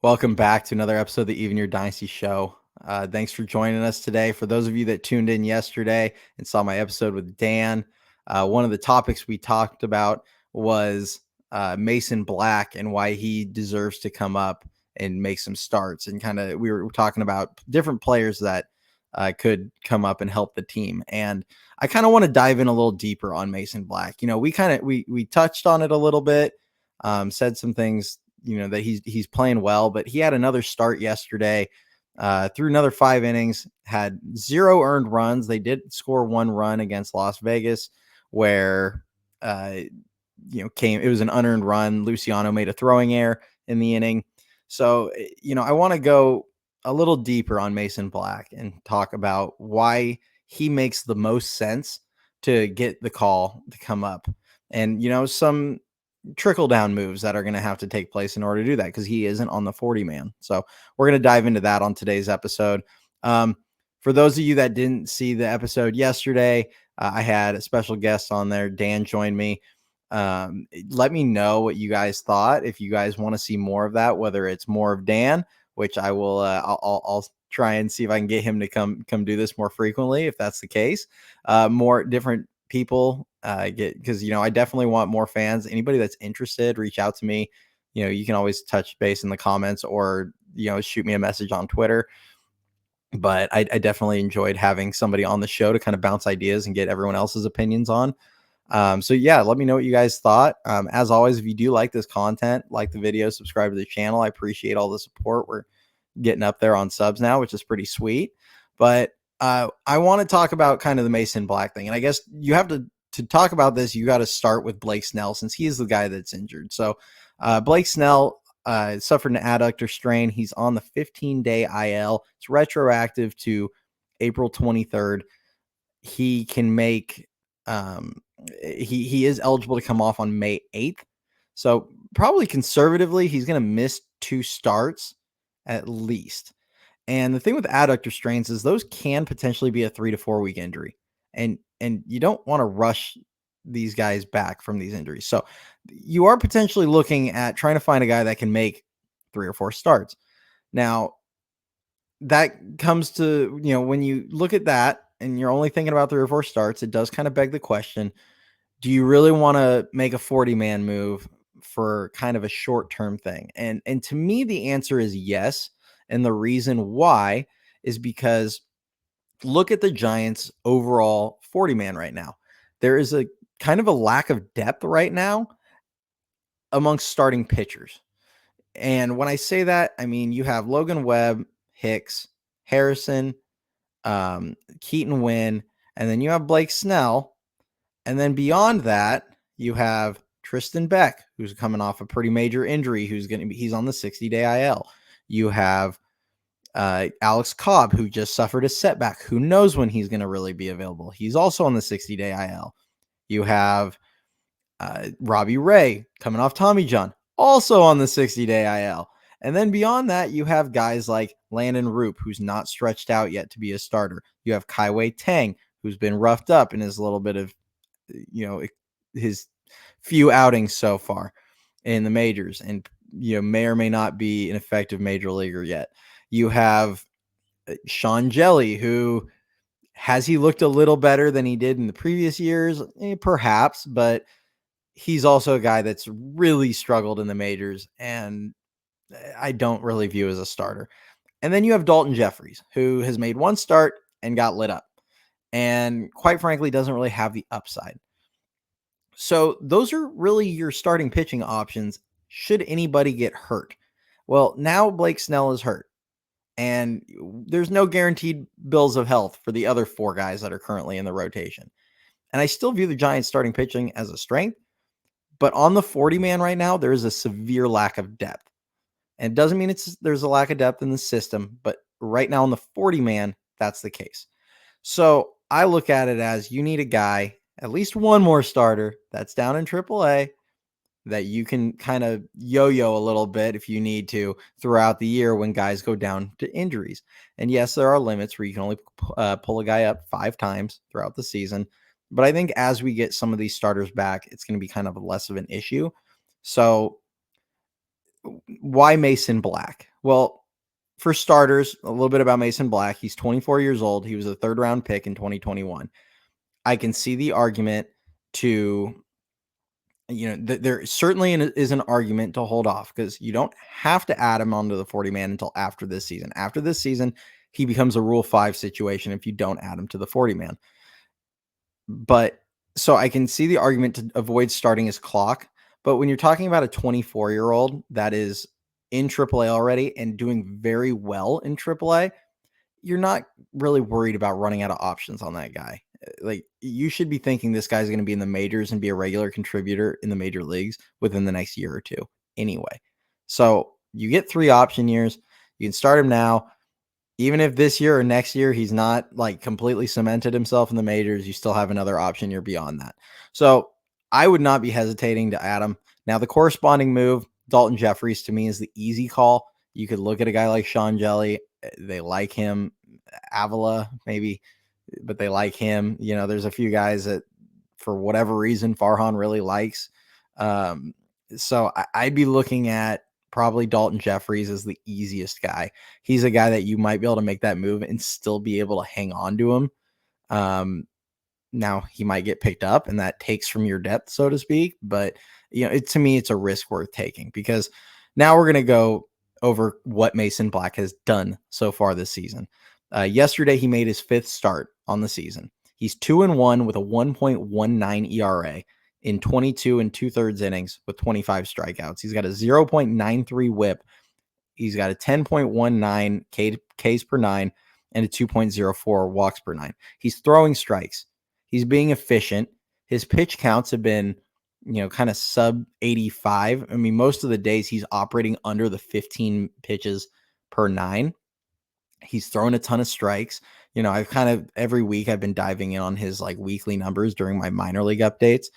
Welcome back to another episode of the Even Your Dynasty Show. Thanks for joining us today. For those of you that tuned in yesterday and saw my episode with Dan, one of the topics we talked about was Mason Black and why he deserves to come up and make some starts. And we were talking about different players that could come up and help the team. And I kind of want to dive in a little deeper on Mason Black. You know, we touched on it a little bit, said some things, that he's playing well, but he had another start yesterday, through another 5 innings, had 0 earned runs. They did score 1 run against Las Vegas where, it was an unearned run. Luciano made a throwing error in the inning. So, I want to go a little deeper on Mason Black and talk about why he makes the most sense to get the call to come up, and, some trickle down moves that are going to have to take place in order to do that, because he isn't on the 40 man. So we're going to dive into that on today's episode. For those of you that didn't see the episode yesterday, I had a special guest on there. Dan joined me. Let me know what you guys thought. If you guys want to see more of that, whether it's more of Dan, which I will, I'll try and see if I can get him to come do this more frequently, if that's the case. More different people, because I definitely want more fans. Anybody that's interested, reach out to me. You can always touch base in the comments, or shoot me a message on Twitter. But I definitely enjoyed having somebody on the show to kind of bounce ideas and get everyone else's opinions on. So yeah, let me know what you guys thought. As always, if you do like this content, like the video, subscribe to the channel. I appreciate all the support. We're getting up there on subs now, which is pretty sweet. But I want to talk about kind of the Mason Black thing. And I guess you have to talk about this, you got to start with Blake Snell, since he is the guy that's injured. So Blake Snell suffered an adductor strain. He's on the 15-day IL. It's retroactive to April 23rd. He can make he is eligible to come off on May 8th. So probably conservatively, he's going to miss 2 starts at least. And the thing with adductor strains is those can potentially be a 3 to 4 week injury. And you don't want to rush these guys back from these injuries. So you are potentially looking at trying to find a guy that can make 3 or 4 starts. Now, that comes to, when you look at that and you're only thinking about 3 or 4 starts, it does kind of beg the question, do you really want to make a 40-man move for kind of a short-term thing? And to me, the answer is yes. And the reason why is because look at the Giants' overall 40-man right now. There is a kind of a lack of depth right now amongst starting pitchers. And when I say that, I mean, you have Logan Webb, Hicks, Harrison, Keaton Wynn, and then you have Blake Snell. And then beyond that, you have Tristan Beck, who's coming off a pretty major injury, he's on the 60-day IL. You have Alex Cobb, who just suffered a setback. Who knows when he's going to really be available? He's also on the 60-day IL. You have Robbie Ray coming off Tommy John, also on the 60-day IL. And then beyond that, you have guys like Landon Roop, who's not stretched out yet to be a starter. You have Kaiwei Tang, who's been roughed up in his little bit of, his few outings so far in the majors, and, may or may not be an effective major leaguer yet. You have Sean Jelly, who has he looked a little better than he did in the previous years? Perhaps, but he's also a guy that's really struggled in the majors, and I don't really view as a starter. And then you have Dalton Jeffries, who has made 1 start and got lit up, and quite frankly, doesn't really have the upside. So those are really your starting pitching options should anybody get hurt. Well, now Blake Snell is hurt, and there's no guaranteed bills of health for the other 4 guys that are currently in the rotation. And I still view the Giants starting pitching as a strength, but on the 40-man right now, there is a severe lack of depth. And it doesn't mean there's a lack of depth in the system, but right now on the 40-man, that's the case. So I look at it as you need a guy, at least one more starter that's down in AAA, that you can kind of yo-yo a little bit if you need to throughout the year when guys go down to injuries. And yes, there are limits where you can only pull a guy up 5 times throughout the season. But I think as we get some of these starters back, it's going to be kind of less of an issue. So why Mason Black? Well, for starters, a little bit about Mason Black. He's 24 years old. He was a third round pick in 2021. I can see the argument to, there certainly is an argument to hold off because you don't have to add him onto the 40 man until after this season. After this season, he becomes a Rule 5 situation if you don't add him to the 40 man. But so I can see the argument to avoid starting his clock. But when you're talking about a 24-year-old that is in AAA already and doing very well in AAA, you're not really worried about running out of options on that guy. Like, you should be thinking this guy's going to be in the majors and be a regular contributor in the major leagues within the next year or two anyway. So you get 3 option years. You can start him now. Even if this year or next year he's not like completely cemented himself in the majors, you still have another option year beyond that. So I would not be hesitating to add him. Now, the corresponding move, Dalton Jeffries, to me is the easy call. You could look at a guy like Sean Jelly. They like him. Avila, maybe, but they like him. There's a few guys that, for whatever reason, Farhan really likes. So I'd be looking at probably Dalton Jeffries as the easiest guy. He's a guy that you might be able to make that move and still be able to hang on to him. Now he might get picked up and that takes from your depth, so to speak. But, to me, it's a risk worth taking because now we're going to go over what Mason Black has done so far this season. Yesterday, he made his 5th start on the season. He's 2-1 with a 1.19 ERA in 22 and 2/3 innings with 25 strikeouts. He's got a 0.93 whip. He's got a 10.19 Ks per 9 and a 2.04 walks per 9. He's throwing strikes. He's being efficient. His pitch counts have been, kind of sub 85. I mean, most of the days he's operating under the 15 pitches per 9. He's thrown a ton of strikes. I've kind of every week I've been diving in on his like weekly numbers during my minor league updates.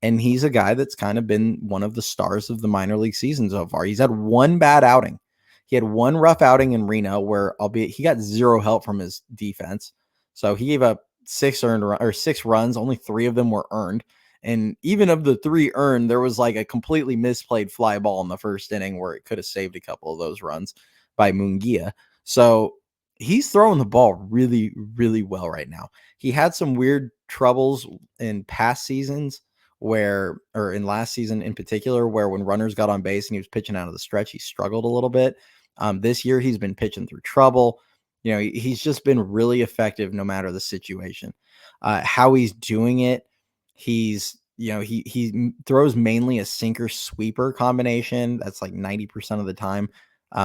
And he's a guy that's kind of been one of the stars of the minor league season so far. He's had one bad outing. He had one rough outing in Reno where, albeit he got 0 help from his defense. So he gave up 6 runs. Only 3 of them were earned. And even of the 3 earned, there was like a completely misplayed fly ball in the first inning where it could have saved a couple of those runs by Munguia. So he's throwing the ball really, really well right now. He had some weird troubles in past seasons or in last season in particular, where when runners got on base and he was pitching out of the stretch, he struggled a little bit. This year, he's been pitching through trouble. He's just been really effective no matter the situation. How he's doing it, he throws mainly a sinker sweeper combination. That's like 90% of the time.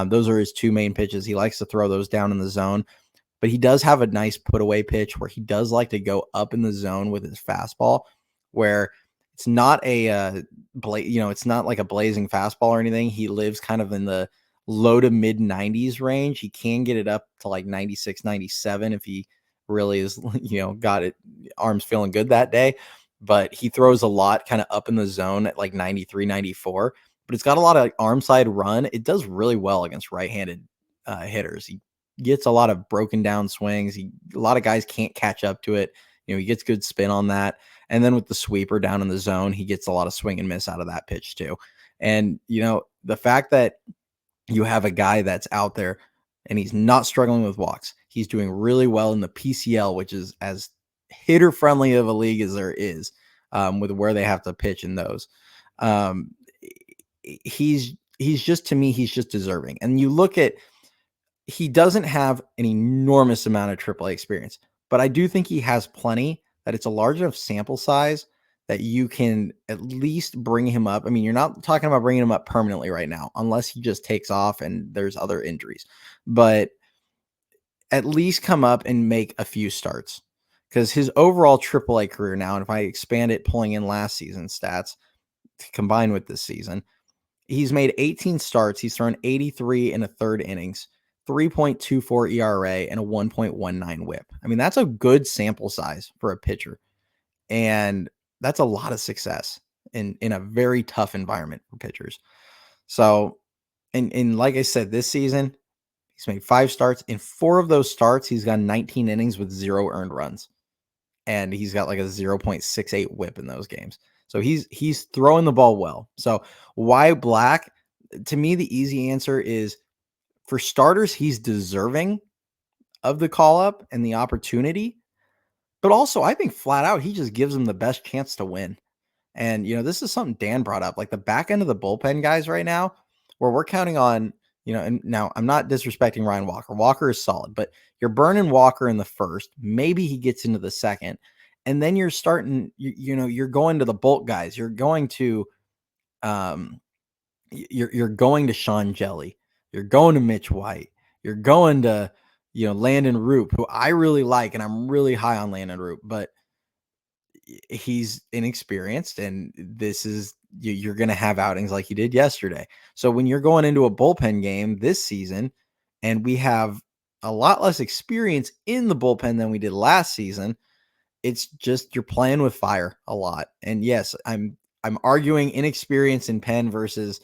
Those are his 2 main pitches. He likes to throw those down in the zone, but he does have a nice put away pitch where he does like to go up in the zone with his fastball, where it's not it's not like a blazing fastball or anything. He lives kind of in the low to mid 90s range. He can get it up to like 96, 97 if he really is, got it, arms feeling good that day. But he throws a lot kind of up in the zone at like 93, 94. But it's got a lot of arm side run. It does really well against right-handed hitters. He gets a lot of broken down swings. A lot of guys can't catch up to it. He gets good spin on that. And then with the sweeper down in the zone, he gets a lot of swing and miss out of that pitch too. And, the fact that you have a guy that's out there and he's not struggling with walks, he's doing really well in the PCL, which is as hitter friendly of a league as there is, with where they have to pitch in those. He's just, to me, he's just deserving. And you look at, he doesn't have an enormous amount of AAA experience, but I do think he has plenty, that it's a large enough sample size that you can at least bring him up. I mean, you're not talking about bringing him up permanently right now, unless he just takes off and there's other injuries, but at least come up and make a few starts, because his overall AAA career now, and if I expand it, pulling in last season's stats combined with this season, he's made 18 starts. He's thrown 83 and a third innings, 3.24 ERA, and a 1.19 whip. I mean, that's a good sample size for a pitcher. And that's a lot of success in a very tough environment for pitchers. So, and like I said, this season, he's made 5 starts. In 4 of those starts, he's got 19 innings with 0 earned runs. And he's got like a 0.68 whip in those games. So he's throwing the ball well. So why Black? To me, the easy answer is for starters, he's deserving of the call up and the opportunity. But also, I think flat out, he just gives them the best chance to win. And, this is something Dan brought up, like the back end of the bullpen guys right now, where we're counting on, and now I'm not disrespecting Ryan Walker. Walker is solid, but you're burning Walker in the first. Maybe he gets into the second. And then you're starting, you're going to the Bolt guys. You're going to, um, you're going to Sean Jelly. You're going to Mitch White. You're going to, Landon Roop, who I really like, and I'm really high on Landon Roop, but he's inexperienced, and this is you're going to have outings like you did yesterday. So when you're going into a bullpen game this season, and we have a lot less experience in the bullpen than we did last season, it's just you're playing with fire a lot. And yes, I'm arguing inexperience in pen versus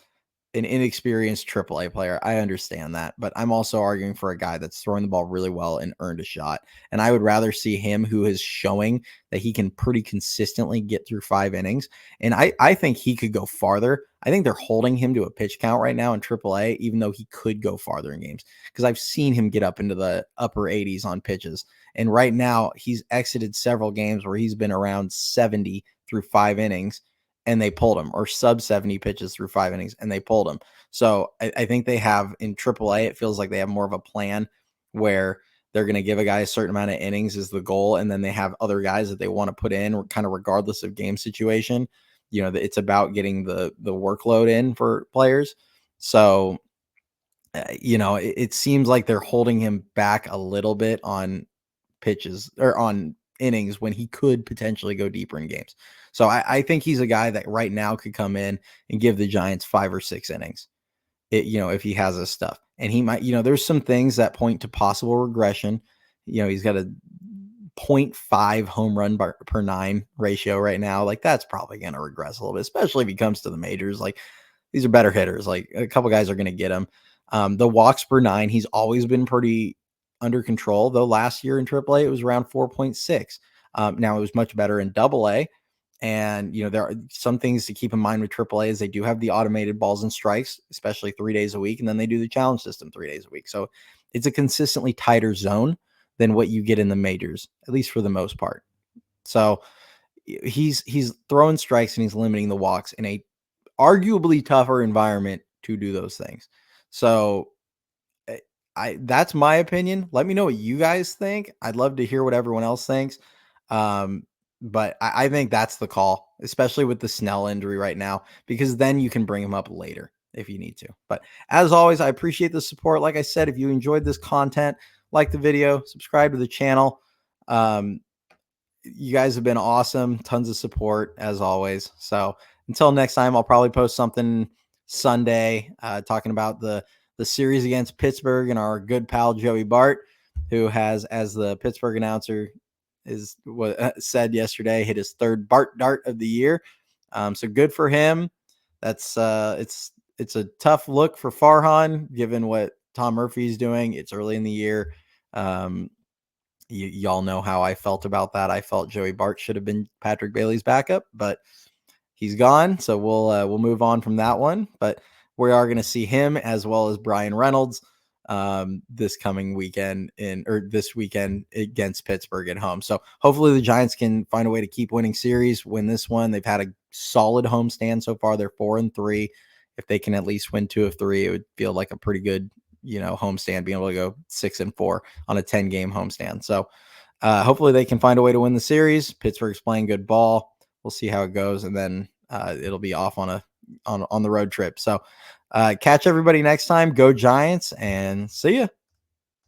an inexperienced AAA player. I understand that, but I'm also arguing for a guy that's throwing the ball really well and earned a shot. And I would rather see him, who is showing that he can pretty consistently get through 5 innings. And I think he could go farther. I think they're holding him to a pitch count right now in AAA, even though he could go farther in games, because I've seen him get up into the upper 80s on pitches. And right now he's exited several games where he's been around 70 through 5 innings, and they pulled him, or sub 70 pitches through 5 innings, and they pulled him. So I think they have in AAA, it feels like they have more of a plan where they're going to give a guy a certain amount of innings is the goal. And then they have other guys that they want to put in kind of regardless of game situation. It's about getting the workload in for players. So, it seems like they're holding him back a little bit on pitches or on innings when he could potentially go deeper in games. So I think he's a guy that right now could come in and give the Giants 5 or 6 innings, if he has his stuff. And he might, there's some things that point to possible regression. He's got a 0.5 home run per 9 ratio right now. Like, that's probably going to regress a little bit, especially if he comes to the majors. Like, these are better hitters. Like, a couple guys are going to get him. The walks per 9, he's always been pretty under control, though last year in AAA, it was around 4.6. Now it was much better in AA. And, there are some things to keep in mind with AAA is they do have the automated balls and strikes, especially 3 days a week. And then they do the challenge system 3 days a week. So it's a consistently tighter zone than what you get in the majors, at least for the most part. So he's throwing strikes and he's limiting the walks in a arguably tougher environment to do those things. So that's my opinion. Let me know what you guys think. I'd love to hear what everyone else thinks. But I think that's the call, especially with the Snell injury right now, because then you can bring him up later if you need to. But as always, I appreciate the support. Like I said, if you enjoyed this content, like the video, subscribe to the channel. You guys have been awesome. Tons of support as always. So until next time, I'll probably post something Sunday talking about the series against Pittsburgh and our good pal Joey Bart, who has, as the Pittsburgh announcer is what said yesterday, hit his 3rd Bart Dart of the year. So good for him. That's it's a tough look for Farhan given what Tom Murphy's doing. It's early in the year. Y'all know how I felt about that. I felt Joey Bart should have been Patrick Bailey's backup, but he's gone. So we'll move on from that one. But we are going to see him as well as Brian Reynolds this coming weekend this weekend against Pittsburgh at home. So hopefully the Giants can find a way to keep winning series, win this one. They've had a solid homestand so far. They're 4-3. If they can at least win 2 of 3, it would feel like a pretty good, homestand, being able to go 6-4 on a 10-game homestand. So hopefully they can find a way to win the series. Pittsburgh's playing good ball. We'll see how it goes. And then it'll be off on the road trip. So catch everybody next time. Go Giants, and see ya.